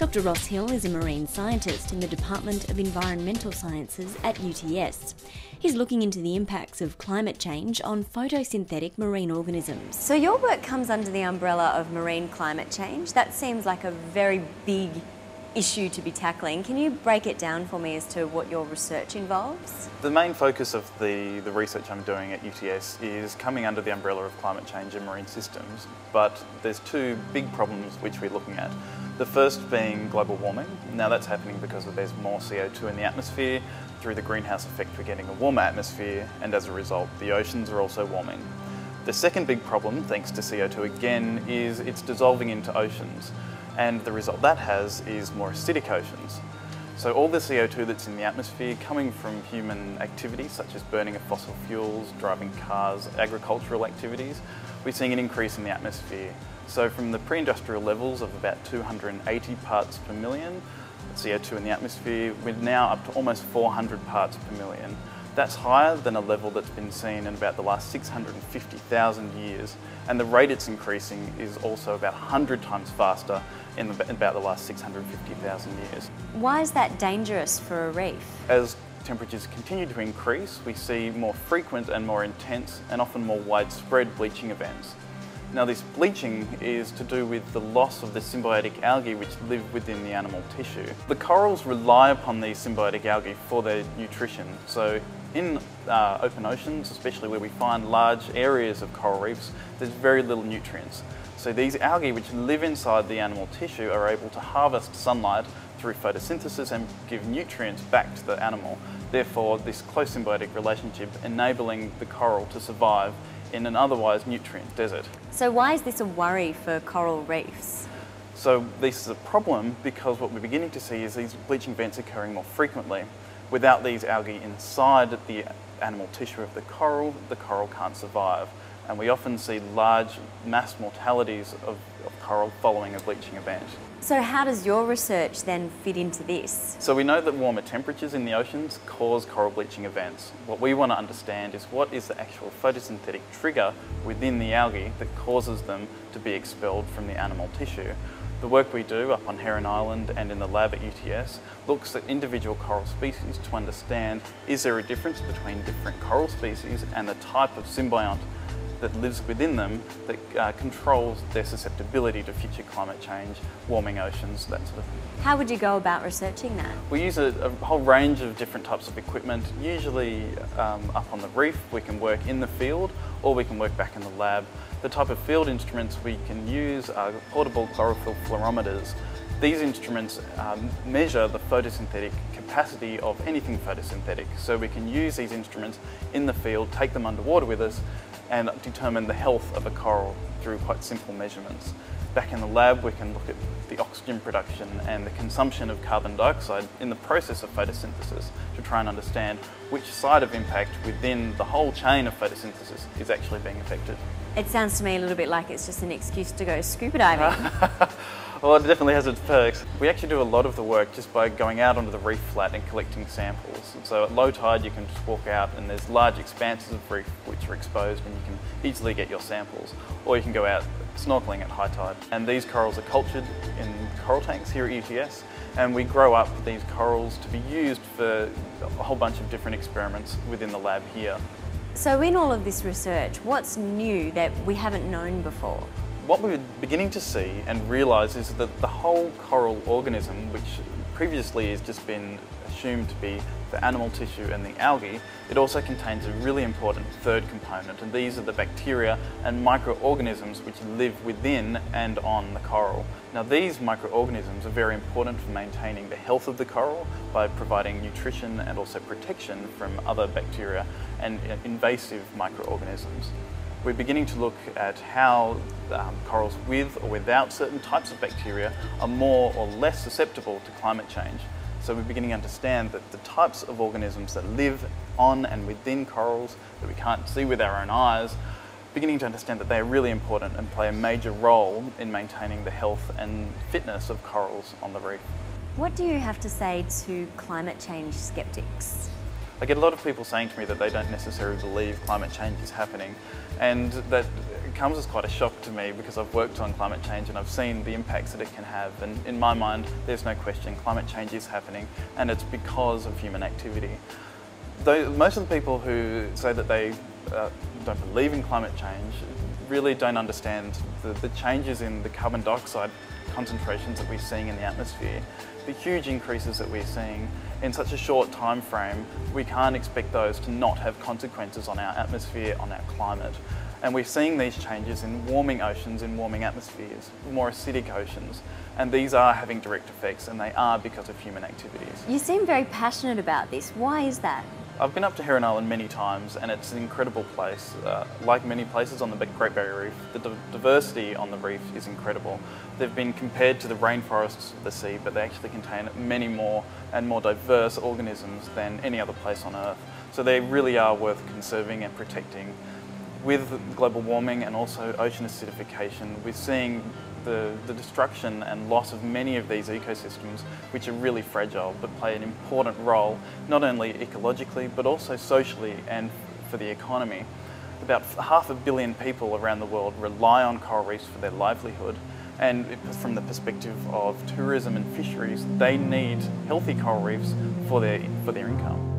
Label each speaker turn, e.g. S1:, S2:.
S1: Dr. Ross Hill is a marine scientist in the Department of Environmental Sciences at UTS. He's looking into the impacts of climate change on photosynthetic marine organisms. So your work comes under the umbrella of marine climate change. That seems like a very big issue to be tackling. Can you break it down for me as to what your research involves?
S2: The main focus of the research I'm doing at UTS is coming under the umbrella of climate change and marine systems, but there's two big problems which we're looking at. The first being global warming. Now that's happening because there's more CO2 in the atmosphere. Through the greenhouse effect we're getting a warmer atmosphere, and as a result the oceans are also warming. The second big problem, thanks to CO2 again, is it's dissolving into oceans. And the result that has is more acidic oceans. So all the CO2 that's in the atmosphere coming from human activities such as burning of fossil fuels, driving cars, agricultural activities, we're seeing an increase in the atmosphere. So from the pre-industrial levels of about 280 parts per million CO2 in the atmosphere, we're now up to almost 400 parts per million. That's higher than a level that's been seen in about the last 650,000 years, and the rate it's increasing is also about 100 times faster in about the last 650,000 years.
S1: Why is that dangerous for a reef?
S2: As temperatures continue to increase, we see more frequent and more intense and often more widespread bleaching events. Now this bleaching is to do with the loss of the symbiotic algae which live within the animal tissue. The corals rely upon these symbiotic algae for their nutrition. So in open oceans, especially where we find large areas of coral reefs, there's very little nutrients. So these algae which live inside the animal tissue are able to harvest sunlight through photosynthesis and give nutrients back to the animal. Therefore, this close symbiotic relationship enabling the coral to survive in an otherwise nutrient desert.
S1: So why is this a worry for coral reefs?
S2: So this is a problem because what we're beginning to see is these bleaching events occurring more frequently. Without these algae inside the animal tissue of the coral can't survive. And we often see large mass mortalities of coral following a bleaching event.
S1: So how does your research then fit into this?
S2: So we know that warmer temperatures in the oceans cause coral bleaching events. What we want to understand is what is the actual photosynthetic trigger within the algae that causes them to be expelled from the animal tissue. The work we do up on Heron Island and in the lab at UTS looks at individual coral species to understand, is there a difference between different coral species and the type of symbiont that lives within them that controls their susceptibility to future climate change, warming oceans, that sort of thing.
S1: How would you go about researching that?
S2: We use a whole range of different types of equipment. Usually up on the reef we can work in the field or we can work back in the lab. The type of field instruments we can use are portable chlorophyll fluorometers. These instruments measure the photosynthetic capacity of anything photosynthetic. So we can use these instruments in the field, take them underwater with us, and determine the health of a coral through quite simple measurements. Back in the lab we can look at the oxygen production and the consumption of carbon dioxide in the process of photosynthesis to try and understand which side of impact within the whole chain of photosynthesis is actually being affected.
S1: It sounds to me a little bit like it's just an excuse to go scuba diving.
S2: Well, it definitely has its perks. We actually do a lot of the work just by going out onto the reef flat and collecting samples. And so at low tide you can just walk out and there's large expanses of reef which are exposed and you can easily get your samples. Or you can go out snorkelling at high tide. And these corals are cultured in coral tanks here at UTS, and we grow up these corals to be used for a whole bunch of different experiments within the lab here.
S1: So in all of this research, what's new that we haven't known before?
S2: What we're beginning to see and realise is that the whole coral organism, which previously has just been assumed to be the animal tissue and the algae, it also contains a really important third component, and these are the bacteria and microorganisms which live within and on the coral. Now these microorganisms are very important for maintaining the health of the coral by providing nutrition and also protection from other bacteria and invasive microorganisms. We're beginning to look at how corals with or without certain types of bacteria are more or less susceptible to climate change. So we're beginning to understand that the types of organisms that live on and within corals that we can't see with our own eyes, beginning to understand that they are really important and play a major role in maintaining the health and fitness of corals on the reef.
S1: What do you have to say to climate change skeptics?
S2: I get a lot of people saying to me that they don't necessarily believe climate change is happening, and that comes as quite a shock to me because I've worked on climate change and I've seen the impacts that it can have, and in my mind there's no question climate change is happening, and it's because of human activity. Though most of the people who say that they don't believe in climate change really don't understand the changes in the carbon dioxide concentrations that we're seeing in the atmosphere. The huge increases that we're seeing in such a short time frame, we can't expect those to not have consequences on our atmosphere, on our climate. And we're seeing these changes in warming oceans, in warming atmospheres, more acidic oceans, and these are having direct effects, and they are because of human activities.
S1: You seem very passionate about this. Why is that?
S2: I've been up to Heron Island many times, and it's an incredible place. Like many places on the Great Barrier Reef, the diversity on the reef is incredible. They've been compared to the rainforests of the sea, but they actually contain many more and more diverse organisms than any other place on Earth. So they really are worth conserving and protecting. With global warming and also ocean acidification, we're seeing the destruction and loss of many of these ecosystems, which are really fragile but play an important role not only ecologically but also socially and for the economy. About 500 million people around the world rely on coral reefs for their livelihood, and from the perspective of tourism and fisheries, they need healthy coral reefs for their income.